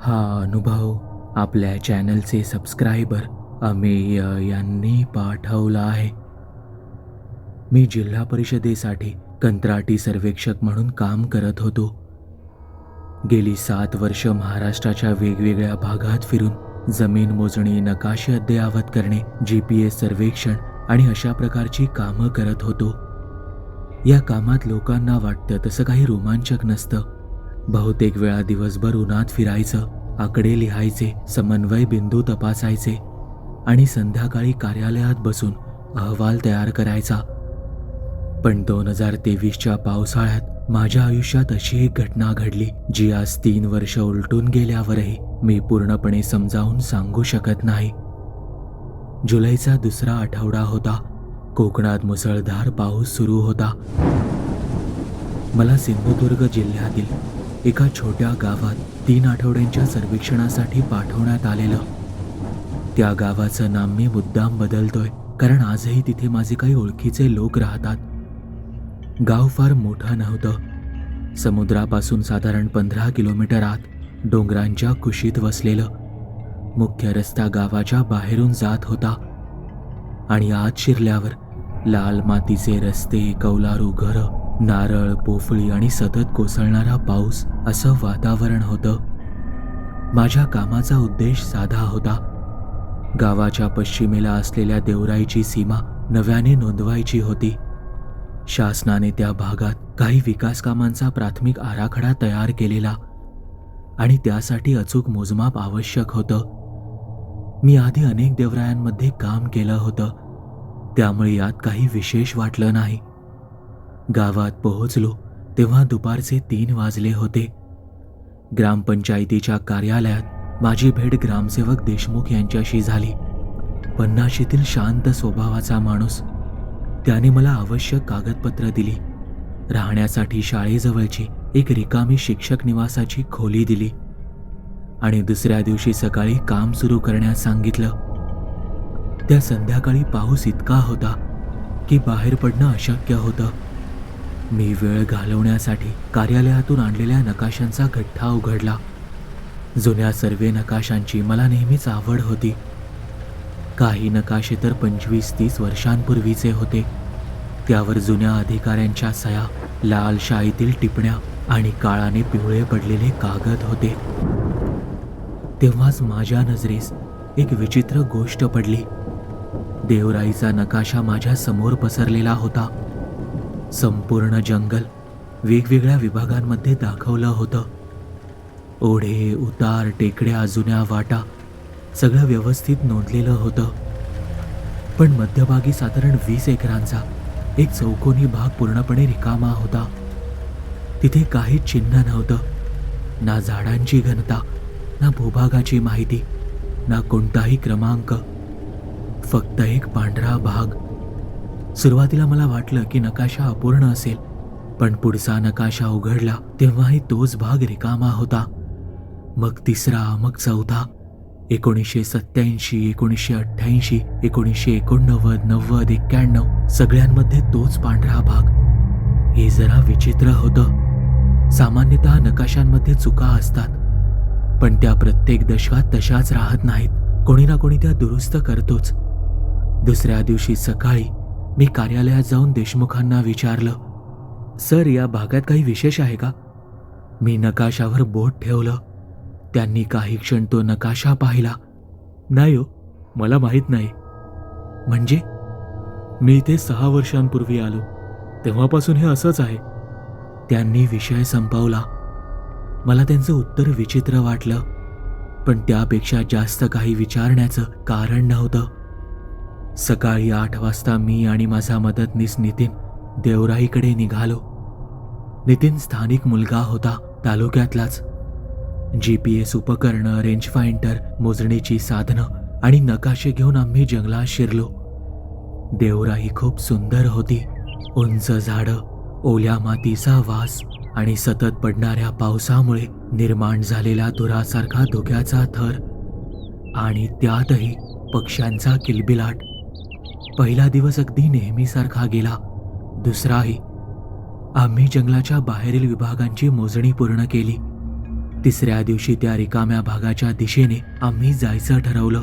हा अनुभव आपल्या चॅनलचे सबस्क्रायबर अमेय यांनी पाठवला आहे. मी जिल्हा परिषदेसाठी कंत्राटी सर्वेक्षक म्हणून काम करत होतो. गेली 7 वर्ष महाराष्ट्राच्या वेगवेगळ्या भागात फिरून जमीन मोजणी, नकाशे अद्ययावत करणे, GPS सर्वेक्षण आणि अशा प्रकारची कामं करत होतो. या कामात लोकांना वाटतं तसं काही रोमांचक नसतं. बहुतेक वेळा दिवसभर उन्हात फिरायचं, आकडे लिहायचे, समन्वय बिंदू तपासायचे आणि संध्याकाळी कार्यालयात बसून अहवाल तयार करायचा. पण 2023च्या पावसाळ्यात माझ्या आयुष्यात अशी एक घटना घडली जी आज 3 वर्ष उलटून गेल्यावरही मी पूर्णपणे समजावून सांगू शकत नाही. जुलैचा दुसरा आठवडा होता. कोकणात मुसळधार पाऊस सुरू होता. मला सिंधुदुर्ग जिल्ह्यातील एका छोट्या गावात 3 आठवड्यांच्या सर्वेक्षणासाठी पाठवण्यात आलेलं. त्या गावाचं नाव मी मुद्दाम बदलतोय कारण आजही तिथे माझे काही ओळखीचे लोक राहतात. गाव फार मोठं नव्हतं. समुद्रापासून साधारण 15 किलोमीटर आत डोंगरांच्या कुशीत वसलेलं. मुख्य रस्ता गावाच्या बाहेरून जात होता आणि आत शिरल्यावर लाल मातीचे रस्ते, कौलारू घरं, नारळ, पोफळी आणि सतत कोसळणारा पाऊस असं वातावरण होतं. माझ्या कामाचा उद्देश साधा होता. गावाच्या पश्चिमेला असलेल्या देवराईची सीमा नव्याने नोंदवायची होती. शासनाने त्या भागात काही विकास कामांचा प्राथमिक आराखडा तयार केलेला आणि त्यासाठी अचूक मोजमाप आवश्यक होतं. मी आधी अनेक देवरायांमध्ये काम केलं होतं, त्यामुळे यात काही विशेष वाटलं नाही. गावात पोहोचलो तेव्हा दुपारचे 3 वाजले होते. ग्रामपंचायतीच्या कार्यालयात माझी भेट ग्रामसेवक देशमुख यांच्याशी झाली. 50शीतील शांत स्वभावाचा माणूस. त्याने मला आवश्यक कागदपत्र दिली. राहण्यासाठी शाळेजवळची एक रिकामी शिक्षक निवासाची खोली दिली आणि दुसऱ्या दिवशी सकाळी काम सुरू करण्यास सांगितलं. त्या संध्याकाळी पाऊस इतका होता की बाहेर पडणं अशक्य होतं. मी वेळ घालवण्यासाठी कार्यालयातून आणलेल्या नकाशांचा गठ्ठा उघडला. जुन्या सर्वे नकाशांची मला नेहमीच आवड होती. काही नकाशे तर 25-30 वर्षांपूर्वीचे होते. त्यावर जुन्या अधिकाऱ्यांच्या सह्या, लाल शाईतील टिपण्या आणि काळाने पिवळे पडलेले कागद होते. तेव्हाच माझ्या नजरेस एक विचित्र गोष्ट पडली. देवराईचा नकाशा माझ्या समोर पसरलेला होता. संपूर्ण जंगल वेगवेगळ्या विभागांमध्ये दाखवलं होतं. ओढे, उतार, टेकड्या, जुन्या वाटा सगळं व्यवस्थित नोंदलेलं होतं. पण मध्यभागी साधारण 20 एकरांचा एक चौकोनी भाग पूर्णपणे रिकामा होता. तिथे काहीच चिन्ह नव्हतं. ना झाडांची घनता, ना भूभागाची माहिती, ना कोणताही क्रमांक. फक्त एक पांढरा भाग. सुरुवातीला मला वाटलं की नकाशा अपूर्ण असेल, पण पुढचा नकाशा उघडला तेव्हाही तोच भाग रिकामा होता. मग तिसरा, मग चौथा. 1987, 1988, 1989, 90, 91 सगळ्यांमध्ये तोच पांढरा भाग. हे जरा विचित्र होतं. सामान्यतः नकाशांमध्ये चुका असतात, पण त्या प्रत्येक दशकात तशाच राहत नाहीत. कोणी ना कोणी त्या दुरुस्त करतोच. दुसऱ्या दिवशी सकाळी मी कार्यालयात जाऊन देशमुखांना विचारलं, सर, या भागात काही विशेष आहे का? मी नकाशावर बोट ठेवलं. त्यांनी काही क्षण तो नकाशा पाहिला. नाही हो, मला माहीत नाही. म्हणजे? मी इथे 6 वर्षांपूर्वी आलो, तेव्हापासून हे असंच आहे. त्यांनी विषय संपवला. मला त्यांचं उत्तर विचित्र वाटलं, पण त्यापेक्षा जास्त काही विचारण्याचं कारण नव्हतं. सकाळी 8 वाजता मी आणि माझा मदतनीस नितीन देवराईकडे निघालो. नितीन स्थानिक मुलगा होता, तालुक्यातलाच. GPS उपकरणं, रेंज फाइंडर, मोजणीची साधनं आणि नकाशे घेऊन आम्ही जंगलात शिरलो. देवराई खूप सुंदर होती. उंच झाडं, ओल्या मातीचा वास आणि सतत पडणाऱ्या पावसामुळे निर्माण झालेला धुरासारखा धुक्याचा थर आणि त्यातही पक्ष्यांचा किलबिलाट. पहिला दिवस अगदी नेहमीसारखा गेला. दुसराही. आम्ही जंगलाच्या बाहेरील विभागांची मोजणी पूर्ण केली. तिसऱ्या दिवशी त्या रिकाम्या भागाच्या दिशेने आम्ही जायचं ठरवलं.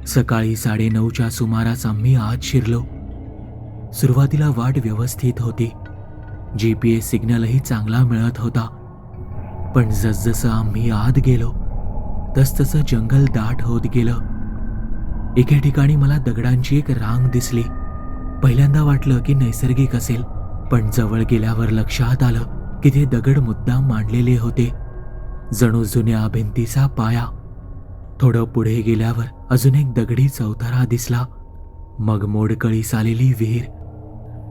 सकाळी 9:30च्या सुमारास आम्ही आत शिरलो. सुरुवातीला वाट व्यवस्थित होती. GPS सिग्नलही चांगला मिळत होता. पण जसजसं आम्ही आत गेलो तसतसं जंगल दाट होत गेलं. एके ठिकाणी मला दगडांची एक रांग दिसली. पहिल्यांदा वाटलं की नैसर्गिक असेल, पण जवळ गेल्यावर लक्षात आलं की ते दगड मुद्दाम मांडलेले होते, जणू जुन्या भिंतीचा पाया. थोडं पुढे गेल्यावर अजून एक दगडी चौथरा दिसला. मग मोडकळीस आलेली विहीर.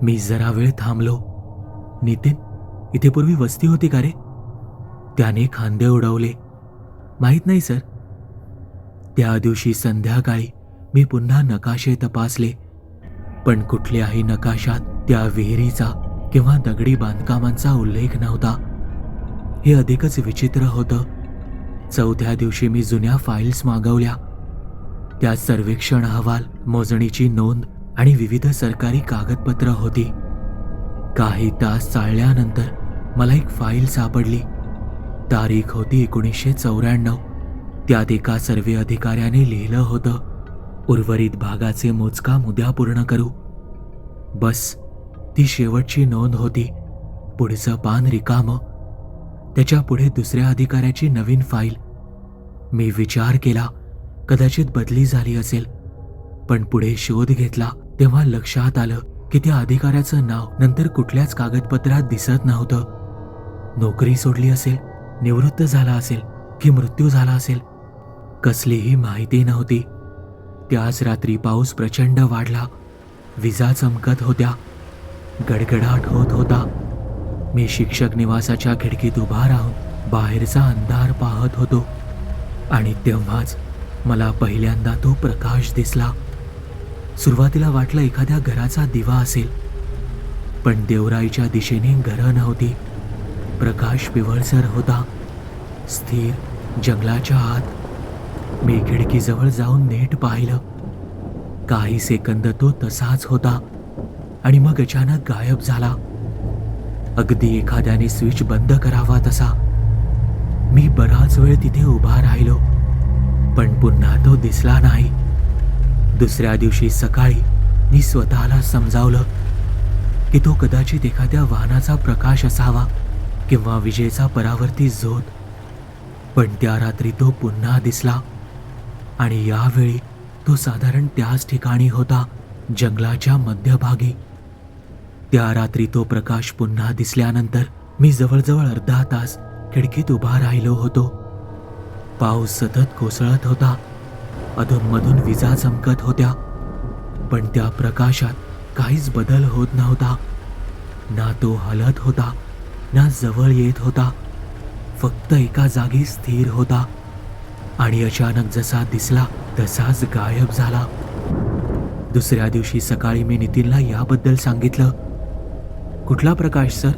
मी जरा वेळ थांबलो. नितीन, इथे पूर्वी वस्ती होती का रे? त्याने खांदे उडवले. माहीत नाही सर. त्या दिवशी संध्याकाळी मी पुन्हा नकाशे तपासले, पण कुठल्याही नकाशात त्या विहिरीचा किंवा दगडी बांधकामांचा उल्लेख नव्हता. हे अधिकच विचित्र होतं. चौथ्या दिवशी मी जुन्या फाईल्स मागवल्या. त्यात सर्वेक्षण अहवाल, मोजणीची नोंद आणि विविध सरकारी कागदपत्र होती. काही तास चालल्यानंतर मला एक फाईल सापडली. तारीख होती 1994. त्यात एका सर्वे अधिकाऱ्याने लिहिलं होतं, उर्वरित भागाचे मोजकाम उद्या पूर्ण करू. बस, ती शेवटची नोंद होती. पुढचं पान रिकामं. त्याच्या पुढे दुसऱ्या अधिकाऱ्याची नवीन फाईल. मी विचार केला कदाचित बदली झाली असेल, पण पुढे शोध घेतला तेव्हा लक्षात आलं की त्या अधिकाऱ्याचं नाव नंतर कुठल्याच कागदपत्रात दिसत नव्हतं. नोकरी सोडली असेल, निवृत्त झाला असेल की मृत्यू झाला असेल, कसलीही माहिती नव्हती. त्याच रात्री पाऊस प्रचंड वाढला. विजा चमकत होत्या. गडगडाट होत होता. मी शिक्षक निवासाच्या खिडकीत उभा राहून बाहेरचा अंधार पाहत होतो आणि तेव्हाच मला पहिल्यांदा तो प्रकाश दिसला. सुरुवातीला वाटलं एखाद्या घराचा दिवा असेल, पण देवराईच्या दिशेने घरं नव्हती. प्रकाश पिवळसर होता, स्थिर, जंगलाच्या आत. मी खिडकीजवळ जाऊन नीट पाहिलं. काही सेकंद तो तसाच होता आणि मग अचानक गायब झाला. अगदी एखाद्याने स्विच बंद करावा तसा. मी बराच वेळ तिथे उभा राहिलो, पण पुन्हा तो दिसला नाही. दुसऱ्या दिवशी सकाळी मी स्वतःला समजावलं की तो कदाचित एखाद्या वाहनाचा प्रकाश असावा किंवा विजेचा परावर्ती झोत. पण त्या रात्री तो पुन्हा दिसला आणि यावेळी तो साधारण त्याच ठिकाणी होता, जंगलाच्या मध्यभागी. त्या रात्री तो प्रकाश पुन्हा दिसल्यानंतर मी जवळजवळ अर्धा तास खिडकीत उभा राहिलो होतो. पाऊस सतत कोसळत होता. अधूनमधून विजा चमकत होत्या, पण त्या प्रकाशात काहीच बदल होत नव्हता. ना तो हलत होता, ना जवळ येत होता. फक्त एका जागी स्थिर होता आणि अचानक जसा दिसला तसाच गायब झाला. दुसऱ्या दिवशी सकाळी मी नितीनला याबद्दल सांगितलं. कुठला प्रकाश सर?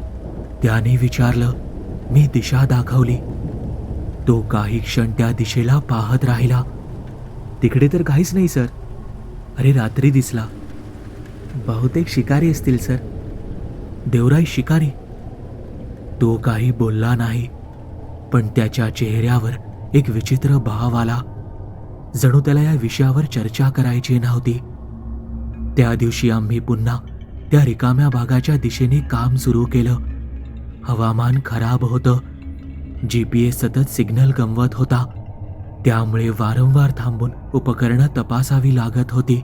त्याने विचारलं. मी दिशा दाखवली. तो काही क्षण त्या दिशेला पाहत राहिला. तिकडे तर काहीच नाही सर. अरे, रात्री दिसला. बहुतेक शिकारी असतील सर. देवराई शिकारी? तो काही बोलला नाही, पण त्याच्या चेहऱ्यावर एक विचित्र भाव आला, जणू त्याला या विषयावर चर्चा करायची नव्हती. त्या दिवशी आम्ही पुन्हा त्या रिकाम्या भागाच्या दिशेने काम सुरू केलं. हवामान खराब होतं. GPS सतत सिग्नल गमवत होता, त्यामुळे वारंवार थांबून उपकरणं तपासावी लागत होती.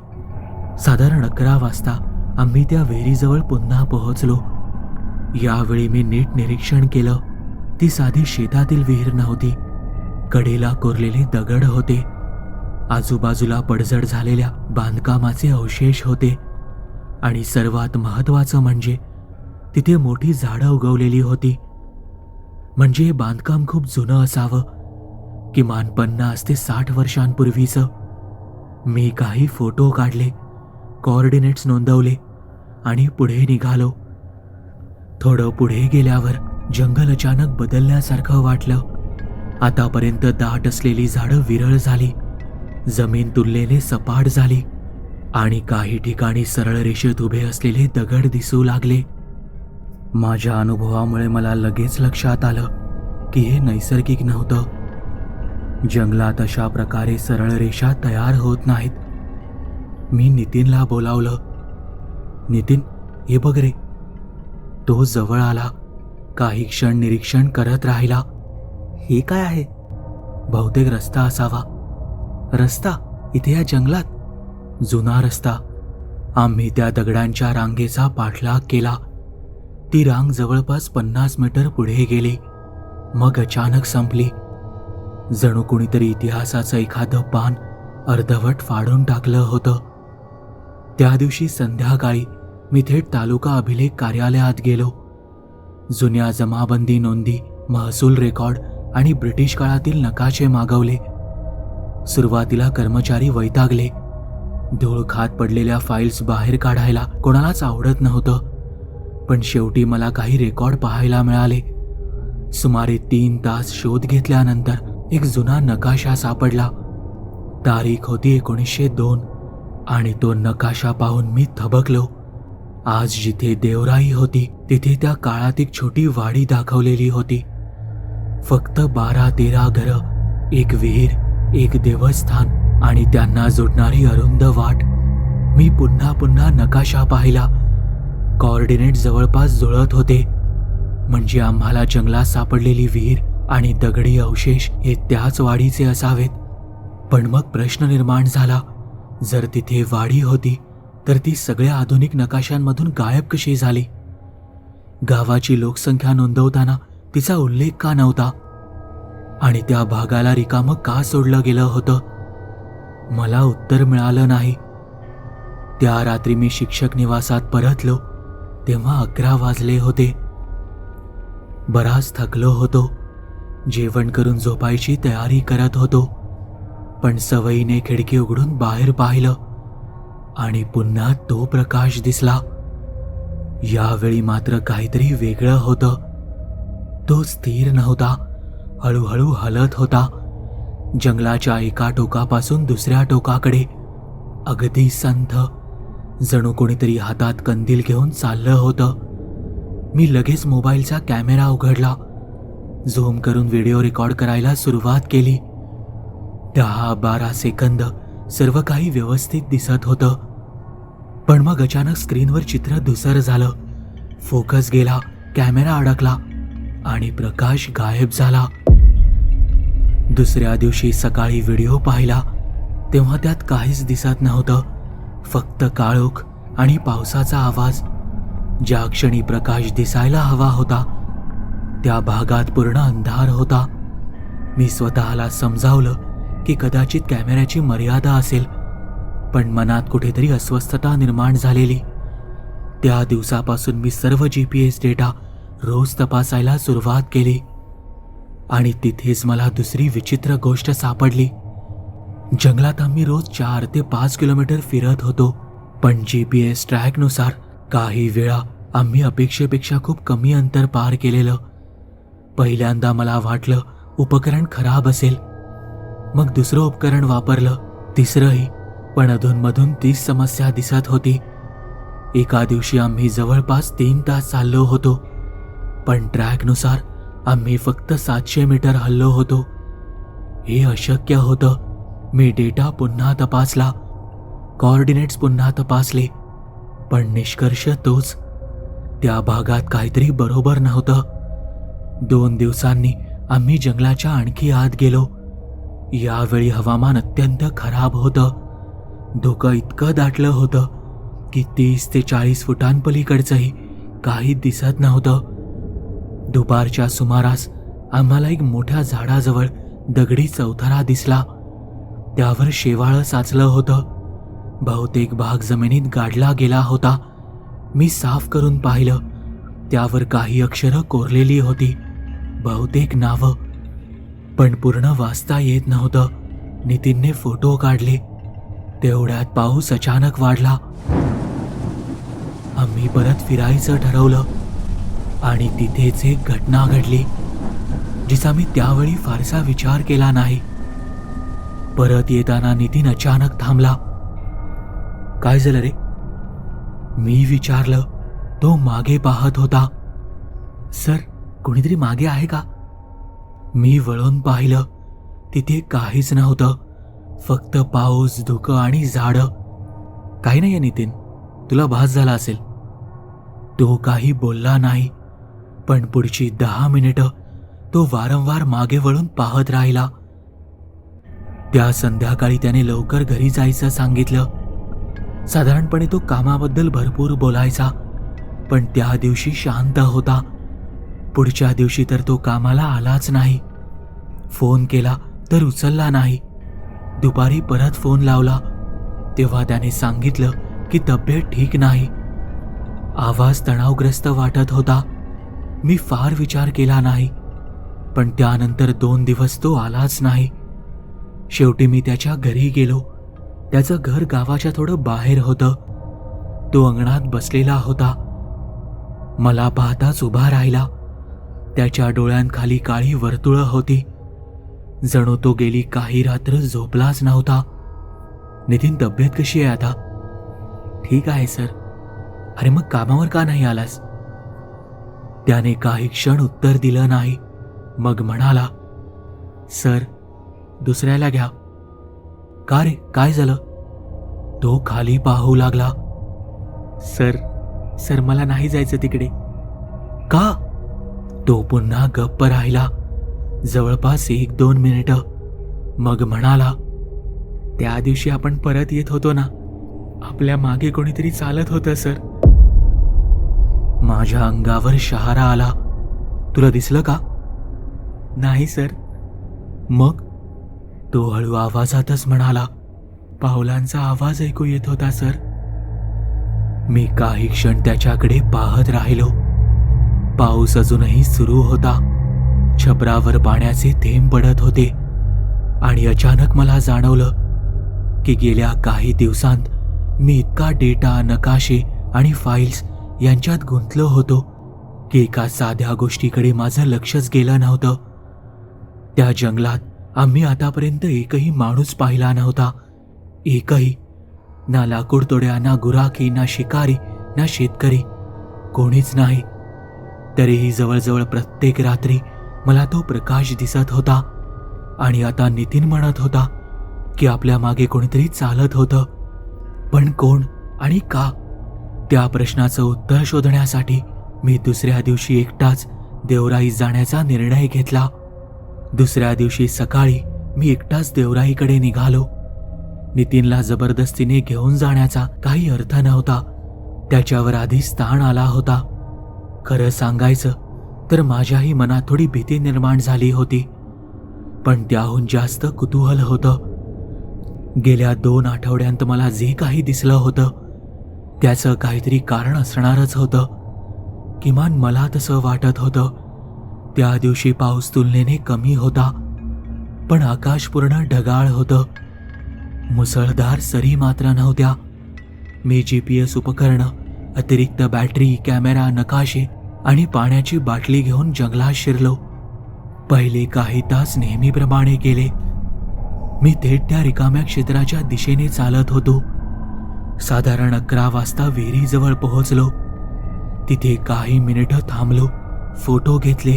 साधारण 11 वाजता आम्ही त्या विहिरीजवळ पुन्हा पोहोचलो. यावेळी मी नीट निरीक्षण केलं. ती साधी शेतातील विहीर नव्हती. कडेला कोरलेले दगड होते. आजूबाजूला पडझड झालेल्या बांधकामाचे अवशेष होते आणि सर्वात महत्त्वाचं म्हणजे तिथे मोठी झाडं उगवलेली होती. म्हणजे हे बांधकाम खूप जुनं असावं, किमान 50 ते 60 वर्षांपूर्वीचं. मी काही फोटो काढले, कोऑर्डिनेट्स नोंदवले आणि पुढे निघालो. थोडं पुढे गेल्यावर जंगल अचानक बदलल्यासारखं वाटलं. आतापर्यंत दाट असलेली झाडं विरळ झाली, जमीन तुलनेने सपाट झाली आणि काही ठिकाणी सरळ रेषेत उभे असलेले दगड दिसू लागले. माझ्या अनुभवामुळे मला लगेच लक्षात आलं की हे नैसर्गिक नव्हतं. जंगलात अशा प्रकारे सरळ रेषा तयार होत नाहीत. मी नितीनला बोलावलं. नितीन, हे बघ रे. तो जवळ आला. काही क्षण निरीक्षण करत राहिला. हे काय आहे? बहुतेक रस्ता असावा. रस्ता इथे या जंगलात? जुना रस्ता. आम्ही त्या दगडांच्या रांगेचा पाठलाग केला. ती रांग जवळपास 50 मीटर पुढे गेली, मग अचानक संपली. जणू कुणीतरी इतिहासाचं एखादं पान अर्धवट फाडून टाकलं होतं. त्या दिवशी संध्याकाळी मी थेट तालुका अभिलेख कार्यालयात गेलो. जुन्या जमाबंदी नोंदी, महसूल रेकॉर्ड आणि ब्रिटिश काळातील नकाशे मागवले. सुरुवातीला कर्मचारी वैतागले. धूळ खात पडलेल्या फाईल्स बाहेर काढायला कोणालाच आवडत नव्हतं. पण शेवटी मला काही रेकॉर्ड पाहायला मिळाले. सुमारे 3 तास शोध घेतल्यानंतर एक जुना नकाशा सापडला. तारीख होती 1902 आणि तो नकाशा पाहून मी थबकलो. आज जिथे देवराई होती तिथे त्या काळात एक छोटी वाडी दाखवलेली होती. फक्त 12-13 घरं, एक विहीर, एक देवस्थान आणि त्यांना जोडणारी अरुंद वाट. मी पुन्हा पुन्हा नकाशा पाहिला. कोऑर्डिनेट जवळपास जुळत होते. म्हणजे आम्हाला जंगलात सापडलेली विहीर आणि दगडी अवशेष हे त्याच वाडीचे असावेत. पण मग प्रश्न निर्माण झाला, जर तिथे वाडी होती तर ती सगळ्या आधुनिक नकाशांमधून गायब कशी झाली? गावाची लोकसंख्या नोंदवताना तिचा उल्लेख का नव्हता? आणि त्या भागाला रिकामं का सोडलं गेलं होतं? मला उत्तर मिळालं नाही. त्या रात्री मी शिक्षक निवासात परतलो तेव्हा 11 वाजले होते. बराच थकलो होतो. जेवण करून झोपायची तयारी करत होतो. पण सवयीने खिडकी उघडून बाहेर पाहिलं आणि पुन्हा तो प्रकाश दिसला. यावेळी मात्र काहीतरी वेगळं होतं. तो स्थिर नव्हता, हळूहळू हलत होता. जंगलाच्या एका टोकापासून दुसऱ्या टोकाकडे, अगदी संथ, जणू कोणीतरी हातात कंदील घेऊन चाललं होतं. मी लगेच मोबाईलचा कॅमेरा उघडला. झूम करून व्हिडिओ रेकॉर्ड करायला सुरुवात केली. 10-12 सेकंद सर्व काही व्यवस्थित दिसत होतं. पण मग अचानक स्क्रीनवर चित्र धुसर झालं. फोकस गेला, कॅमेरा अडकला आणि प्रकाश गायब झाला. दुसऱ्या दिवशी सकाळी व्हिडिओ पाहिला तेव्हा त्यात काहीच दिसत नव्हतं. फक्त काळोख आणि पावसाचा आवाज. ज्या क्षणी प्रकाश दिसायला हवा होता त्या भागात पूर्ण अंधार होता. मी स्वतःला समजावलं की कदाचित कॅमेऱ्याची मर्यादा असेल, पण मनात कुठेतरी अस्वस्थता निर्माण झालेली. त्या दिवसापासून मी सर्व GPS डेटा रोज तपासायला सुरुवात केली. आणि तिथेच मला दुसरी विचित्र गोष्ट सापडली. जंगलात आम्ही रोज 4 ते 5 किलोमीटर फिरत होतो, पण GPS ट्रॅकनुसार काही वेळा आम्ही अपेक्षेपेक्षा खूप कमी अंतर पार केलेलं. पहिल्यांदा मला वाटलं उपकरण खराब असेल. मग दुसरं उपकरण वापरलं, तिसरंही, पण अधूनमधून तीच समस्या दिसत होती. एका दिवशी आम्ही जवळपास 3 तास चाललो होतो, पण ट्रॅकनुसार आम्ही फक्त 700 मीटर हललो होतो. हे अशक्य होतं. मी डेटा पुन्हा तपासला, कोऑर्डिनेट्स पुन्हा तपासले, पण निष्कर्ष तोच. त्या भागात काहीतरी बरोबर नव्हतं. 2 दिवसांनी आम्ही जंगलाच्या आणखी आत गेलो. यावेळी हवामान अत्यंत खराब होतं. धुकं इतकं दाटलं होतं की 30 ते 40 फुटांपलीकडचंही काही दिसत नव्हतं. दुपारच्या सुमारास आम्हाला एक मोठ्या झाडाजवळ दगडी चौथरा दिसला. त्यावर शेवाळं साचलं होतं. बहुतेक भाग जमिनीत गाडला गेला होता. मी साफ करून पाहिलं. त्यावर काही अक्षरं कोरलेली होती, बहुतेक नावं, पण पूर्ण वाचता येत नव्हतं. नितीनने फोटो काढले. तेवढ्यात पाऊस अचानक वाढला. आम्ही परत फिरायचं ठरवलं आणि तिथेच एक घटना घडली जिचा मी त्यावेळी फारसा विचार केला नाही. परत येताना नितीन अचानक थांबला. काय झालं रे? मी विचारलं. तो मागे पाहत होता. सर, कोणीतरी मागे आहे का? मी वळून पाहिलं. तिथे काहीच नव्हतं, फक्त पाऊस, धुकं आणि झाडं. काही नाही नितीन, तुला भास झाला असेल. तो काही बोलला नाही, पण पुढची 10 मिनिटं तो वारंवार मागे वळून पाहत राहिला. त्या संध्याकाळी त्याने लवकर घरी जायचं सांगितलं. साधारणपणे तो कामाबद्दल भरपूर बोलायचा, पण त्या दिवशी शांत होता. पुढच्या दिवशी तर तो कामाला आलाच नाही. फोन केला तर उचलला नाही. दुपारी परत फोन लावला तेव्हा त्याने सांगितलं की तब्येत ठीक नाही. आवाज तणावग्रस्त वाटत होता. मी फार विचार केला नाही, पण त्यानंतर 2 दिवस तो आलाच नाही. शेवटी मी त्याच्या घरी गेलो. त्याचं घर गावाच्या थोडं बाहेर होतं. तो अंगणात बसलेला होता. मला पाहताच उभा राहिला. त्याच्या डोळ्यांखाली काळी वर्तुळं होती. जणू तो गेली काही रात्र झोपलाच नव्हता. नितीन, तब्येत कशी आहे आता? ठीक आहे सर. अरे मग कामावर का नाही आलास? त्याने काही क्षण उत्तर दिलं नाही. मग म्हणाला, सर, दुसऱ्याला घ्या. का रे, काय झालं? तो खाली पाहू लागला. सर, मला नाही जायचं तिकडे. का? तो पुन्हा गप्प राहिला जवळपास 1-2 मिनिटं. मग म्हणाला, त्या दिवशी आपण परत येत होतो ना, आपल्या मागे कोणीतरी चालत होतं सर. माझ्या अंगावर शहारा आला. तुला दिसलं का? नाही सर. मग? तो हळू आवाजातच म्हणाला, पावलांचा आवाज ऐकू येत होता सर. मी काही क्षण त्याच्याकडे पाहत राहिलो. पाऊस अजूनही सुरू होता. छपरावर पाण्याचे थेंब पडत होते आणि अचानक मला जाणवलं की गेल्या काही दिवसांत मी इतका डेटा, नकाशे आणि फाईल्स यांच्यात गुंतलो होतो की एका साध्या गोष्टीकडे माझं लक्षच गेलं नव्हतं. त्या जंगलात आम्ही आतापर्यंत एकही माणूस पाहिला नव्हता. एकही. ना लाकूडतोड्या, ना गुराखी, ना शिकारी, ना शेतकरी. कोणीच नाही. तरीही जवळजवळ प्रत्येक रात्री मला तो प्रकाश दिसत होता. आणि आता नितीन म्हणत होता की आपल्या मागे कोणीतरी चालत होतं. पण कोण आणि का? त्या प्रश्नाचं उत्तर शोधण्यासाठी मी दुसऱ्या दिवशी एकटाच देवराईत जाण्याचा निर्णय घेतला. दुसऱ्या दिवशी सकाळी मी एकटाच देवराईकडे निघालो. नितीनला जबरदस्तीने घेऊन जाण्याचा काही अर्थ नव्हता. त्याच्यावर आधीच ताण आला होता. खरं सांगायचं तर माझ्याही मनात थोडी भीती निर्माण झाली होती, पण त्याहून जास्त कुतूहल होतं. गेल्या 2 आठवड्यांत मला जे काही दिसलं होतं त्याचं काहीतरी कारण असणारच होतं. किमान मला तसं वाटत होतं. त्या दिवशी पाऊस तुलनेने कमी होता, पण आकाश पूर्ण ढगाळ होतं. मुसळधार सरी मात्र नव्हत्या. मी GPS उपकरणं, अतिरिक्त बॅटरी, कॅमेरा, नकाशे आणि पाण्याची बाटली घेऊन जंगलात शिरलो. पहिले काही तास नेहमीप्रमाणे गेले. मी थेट त्या रिकाम्या क्षेत्राच्या दिशेने चालत होतो. साधारण 11 वाजता विहिरीजवळ पोहोचलो. तिथे काही मिनिटं थांबलो, फोटो घेतले,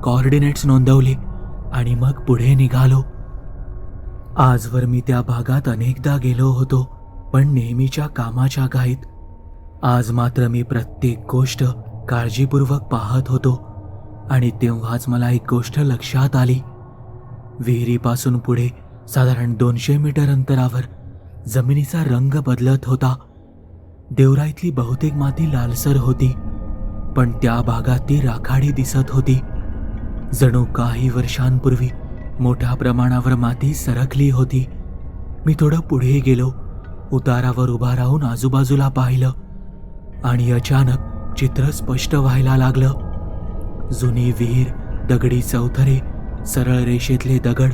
कोऑर्डिनेट्स नोंदवले आणि मग पुढे निघालो. आजवर मी त्या भागात अनेकदा गेलो होतो, पण नेहमीच्या कामाच्या घाईत. आज मात्र मी प्रत्येक गोष्ट काळजीपूर्वक पाहत होतो आणि तेव्हाच मला एक गोष्ट लक्षात आली. विहिरीपासून पुढे साधारण 200 मीटर अंतरावर जमिनीचा रंग बदलत होता. देवराईतली बहुतेक माती लालसर होती, पण त्या भागात ती राखाडी दिसत होती. जणू काही वर्षांपूर्वी मोठ्या प्रमाणावर माती सरकली होती. मी थोडं पुढे गेलो. उतारावर उभा राहून आजूबाजूला पाहिलं आणि अचानक चित्र स्पष्ट व्हायला लागलं. जुनी विहीर, दगडी चौथरे, सरळ रेषेतले दगड,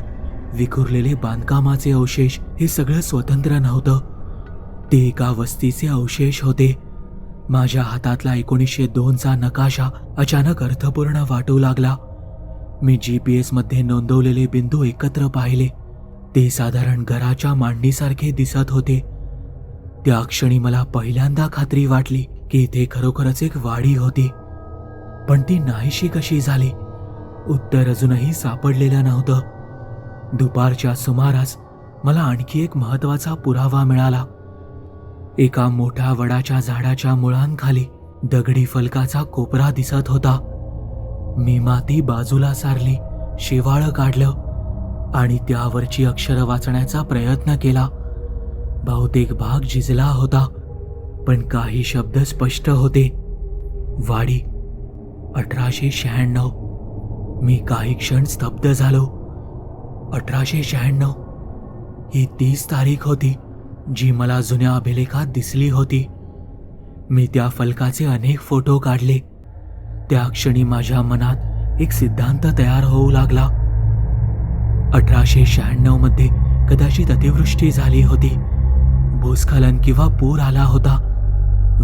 विखुरलेले बांधकामाचे अवशेष, हे सगळं स्वतंत्र नव्हतं. ते एका वस्तीचे अवशेष होते. माझ्या हातातला 1902चा नकाशा अचानक अर्थपूर्ण वाटू लागला. मी GPS मध्ये नोंदवलेले बिंदू एकत्र पाहिले. ते साधारण घराच्या मांडणीसारखे दिसत होते. त्या क्षणी मला पहिल्यांदा खात्री वाटली की इथे खरोखरच एक वाडी होती. पण ती नाहीशी कशी झाली उत्तर अजूनही सापडलेलं नव्हतं. दुपारच्या सुमारास मला आणखी एक महत्वाचा पुरावा मिळाला. एका मोठ्या वडाच्या झाडाच्या मुळांखाली दगडी फलकाचा कोपरा दिसत होता. मी माती बाजूला सारली, शेवाळं काढलं आणि त्यावरची अक्षरं वाचण्याचा प्रयत्न केला. बहुतेक भाग झिजला होता, पण काही शब्द स्पष्ट होते. वाडी 1896. मी काही क्षण स्तब्ध झालो. 1896 ही 30 तारीख होती जी मला जुन्या अभिलेखात दिसली होती. मी त्या फलकाचे अनेक फोटो काढले. त्या क्षणी माझ्या मनात एक सिद्धांत तयार होऊ लागला. 1896 मध्ये कदाचित अतिवृष्टी झाली होती, भूस्खलन किंवा पूर आला होता,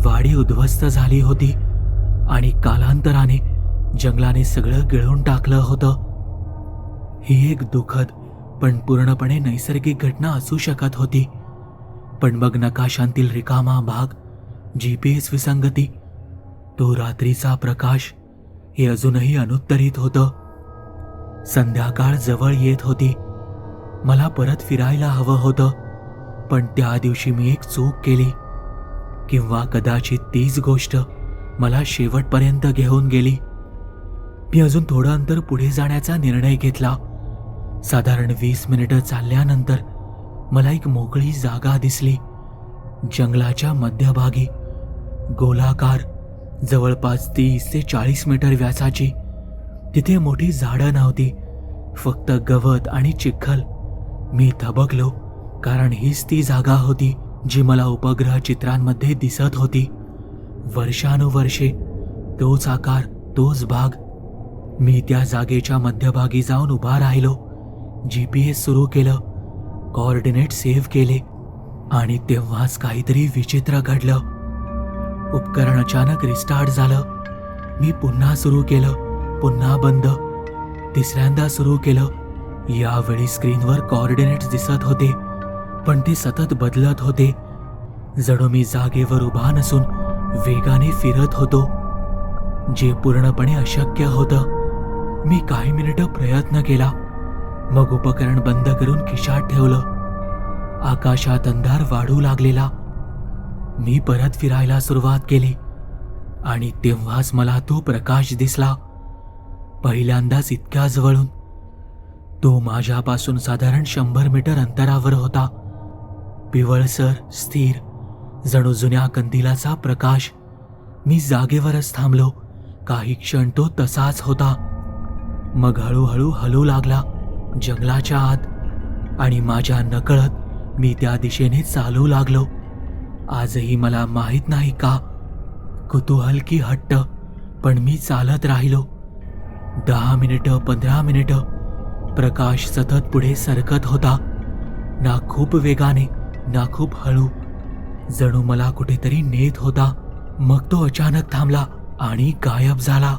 वाडी उद्ध्वस्त झाली होती आणि कालांतराने जंगलाने सगळं गिळून टाकलं होतं. ही एक दुःखद पण पूर्णपणे नैसर्गिक घटना असू शकत होती. पण मग नकाशांतील रिकामा भाग, GPS विसंगती, तो रात्रीचा प्रकाश, हे अजूनही अनुत्तरित होतं. संध्याकाळ जवळ येत होती. मला परत फिरायला हवं होतं, पण त्या दिवशी मी एक चूक केली. किंवा कदाचित तीच गोष्ट मला शेवटपर्यंत घेऊन गेली. मी अजून थोडं अंतर पुढे जाण्याचा निर्णय घेतला. साधारण 20 मिनिटं चालल्यानंतर मला एक मोकळी जागा दिसली. जंगलाच्या मध्यभागी, गोलाकार, जवळपास 30 ते 40 मीटर व्यासाची. तिथे मोठी झाडं नव्हती, फक्त गवत आणि चिखल. मी थबकलो, कारण हीच ती जागा होती जी मला उपग्रह चित्रांमध्ये दिसत होती. वर्षानुवर्षे तोच आकार, तोच भाग. मी त्या जागेच्या मध्यभागी जाऊन उभा राहिलो. GPS सुरू केलं, कोऑर्डिनेट सेव्ह केले आणि तेव्हाच काहीतरी विचित्र घडलं. उपकरण अचानक रिस्टार्ट झालं. मी पुन्हा सुरू केलं, पुन्हा बंद. तिसऱ्यांदा सुरू केलं. यावेळी स्क्रीनवर कोऑर्डिनेट्स दिसत होते, पण ते सतत बदलत होते. जणू मी जागेवर उभा नसून वेगाने फिरत होतो, जे पूर्णपणे अशक्य होतं. मी काही मिनिटं प्रयत्न केला, मग उपकरण बंद करून खिशात ठेवलं. आकाशात अंधार वाढू लागलेला. मी परत फिरायला सुरुवात केली आणि तेव्हाच मला तो प्रकाश दिसला. पहिल्यांदाच इतक्या जवळून. तो माझ्यापासून साधारण 100 मीटर अंतरावर होता. पिवळसर, स्थिर, जणू जुन्या कंदिलाचा प्रकाश. मी जागेवरच थांबलो. काही क्षण तो तसाच होता. मग हळूहळू हलू लागला जंगलाच्या आत आणि माझ्या नकळत मी त्या दिशेने चालू लागलो. आजही मला माहीत नाही का, कुतूहल की हट्ट, पण मी चालत राहिलो. 10 मिनिटं, 15 मिनिटं. प्रकाश सतत पुढे सरकत होता, ना खूप वेगाने ना खूप हळू. जणू मला कुठेतरी नेत होता. मग तो अचानक थांबला आणि गायब झाला.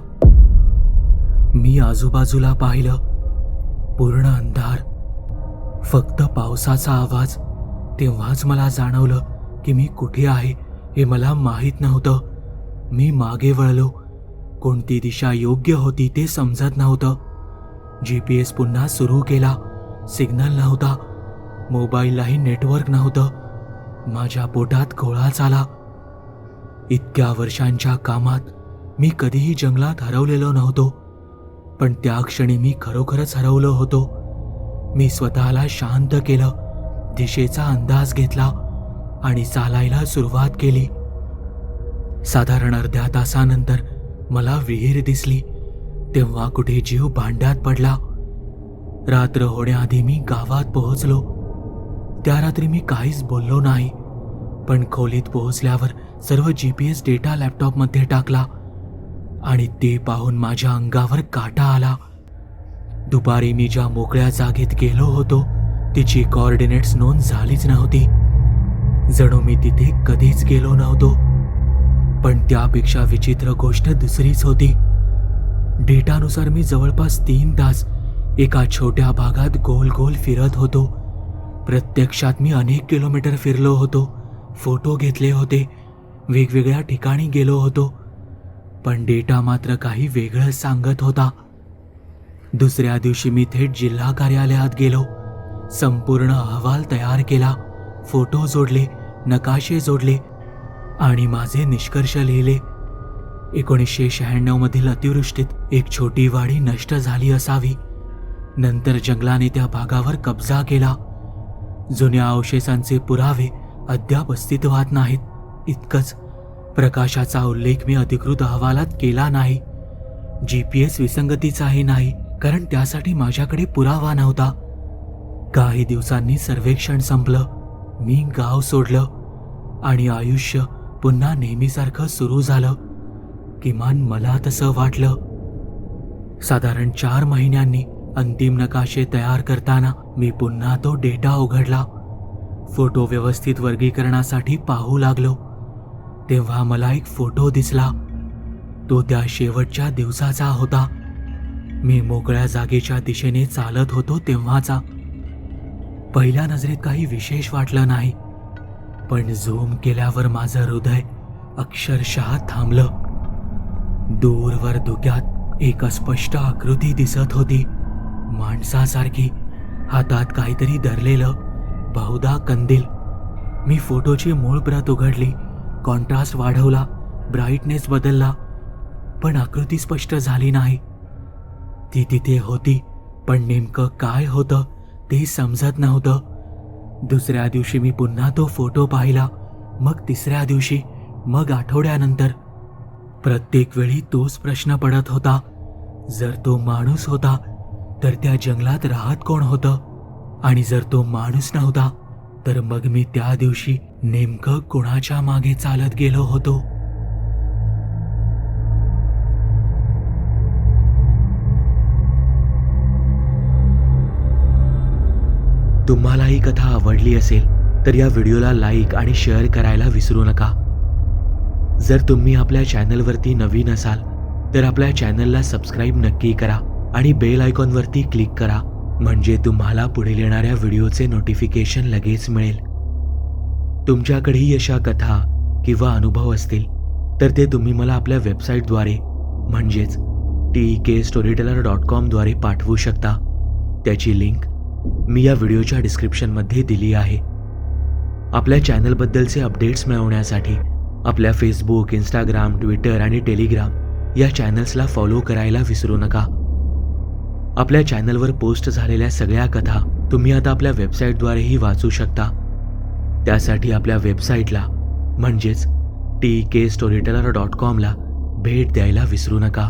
मी आजूबाजूला पाहिलं. पूर्ण अंधार, फक्त पावसाचा आवाज. तेव्हाच मला जाणवलं की मी कुठे आहे हे मला माहीत नव्हतं. मी मागे वळलो. कोणती दिशा योग्य होती ते समजत नव्हतं. GPS पुन्हा सुरू केला. सिग्नल नव्हता. मोबाईललाही नेटवर्क नव्हतं. माझ्या पोटात गोळाच आला. इतक्या वर्षांच्या कामात मी कधीही जंगलात हरवलेलो नव्हतो, पण त्या क्षणी मी खरोखरच हरवलो होतो. मी स्वतःला शांत केलं, दिशेचा अंदाज घेतला आणि चालायला सुरुवात केली. साधारण अर्ध्या तासानंतर मला विहीर दिसली. तेव्हा कुठे जीव भांड्यात पडला. रात्र होण्याआधी मी गावात पोहोचलो. त्या रात्री मी काहीच बोललो नाही, पण खोलीत पोहोचल्यावर सर्व GPS डेटा लॅपटॉपमध्ये टाकला आणि ते पाहून माझ्या अंगावर काटा आला. दुपारी मी ज्या मोकळ्या जागेत गेलो होतो तिची कोऑर्डिनेट्स नोंद झालीच नव्हती. जणू मी तिथे कधीच गेलो नव्हतो. पण त्यापेक्षा विचित्र गोष्ट दुसरीच होती. डेटानुसार मी जवळपास 3 तास एका छोट्या भागात गोल गोल फिरत होतो. प्रत्यक्षात मी अनेक किलोमीटर फिरलो होतो, फोटो घेतले होते, वेगवेगळ्या ठिकाणी गेलो होतो, पण डेटा मात्र काही वेगळं सांगत होता. दुसऱ्या दिवशी मी थेट जिल्हा कार्यालयात गेलो. संपूर्ण अहवाल तयार केला, फोटो जोडले, नकाशे जोडले आणि माझे निष्कर्ष लिहिले. 1996 मधील अतिवृष्टीत एक छोटी वाडी नष्ट झाली असावी. नंतर जंगलाने त्या भागावर कब्जा केला. जुन्या अवशेषांचे पुरावे अद्याप अस्तित्वात नाहीत. इतकंच, प्रकाशाचा उल्लेख मी अधिकृत अहवालात केला नाही. GPS विसंगतीचाही नाही, कारण त्यासाठी माझ्याकडे पुरावा नव्हता. काही दिवसांनी सर्वेक्षण संपलं. मी गाव सोडलं आणि आयुष्य पुन्हा नेहमीसारखं सुरू झालं. किमान मला तसं वाटलं. साधारण 4 महिन्यांनी अंतिम नकाशे तयार करताना मी पुन्हा तो डेटा उघडला. फोटो व्यवस्थित वर्गीकरणासाठी पाहू लागलो. तेव्हा मला एक फोटो दिसला. तो त्या शेवटच्या दिवसाचा होता. मी मोकळ्या जागेच्या दिशेने चालत होतो तेव्हाचा. पहिल्या नजरेत काही विशेष वाटलं नाही, पण झूम केल्यावर माझं हृदय अक्षरशः थांबलं. दूरवर धुक्यात एक अस्पष्ट आकृती दिसत होती, माणसासारखी, हातात काहीतरी धरलेलं, बहुधा कंदील. मी फोटोची मूळ प्रत उघडली, कॉन्ट्रास्ट वाढवला, ब्राईटनेस बदलला, पण आकृती स्पष्ट झाली नाही. ती तिथे होती, पण नेमकं काय होतं ते समजत नव्हतं. दुसऱ्या दिवशी मी पुन्हा तो फोटो पाहिला, मग तिसऱ्या दिवशी, मग आठवड्यानंतर. प्रत्येक वेळी तोच प्रश्न पडत होता. जर तो माणूस होता तर त्या जंगलात राहत कोण होतं? आणि जर तो माणूस नव्हता तर मग मी त्या दिवशी नेमकं कोणाच्या मागे चालत गेलो होतो? तुम्हाला ही कथा आवडली असेल तर या व्हिडिओला लाईक आणि शेअर करायला विसरू नका. जर तुम्ही आपल्या चॅनलवरती नवीन असाल तर आपल्या चॅनलला सबस्क्राईब नक्की करा आणि बेल आयकॉनवरती क्लिक करा, म्हणजे तुम्हाला पुढील येणाऱ्या व्हिडिओचे नोटिफिकेशन लगेच मिळेल. तुमच्याकडेही अशा कथा किंवा अनुभव असतील तर ते तुम्ही मला आपल्या वेबसाईटद्वारे म्हणजेच TEKStoryteller.com द्वारे पाठवू शकता. त्याची लिंक मी या व्हिडिओच्या डिस्क्रिप्शनमध्ये दिली आहे. आपल्या चॅनलबद्दलचे अपडेट्स मिळवण्यासाठी आपल्या फेसबुक, इंस्टाग्राम, ट्विटर आणि टेलिग्राम या चॅनल्सला फॉलो करायला विसरू नका. आपल्या चॅनलवर पोस्ट झालेल्या सगळ्या कथा तुम्ही आता आपल्या वेबसाईटद्वारेही वाचू शकता. त्यासाठी आपल्या वेबसाईटला म्हणजेच TEKStoryteller.com ला भेट द्यायला विसरू नका.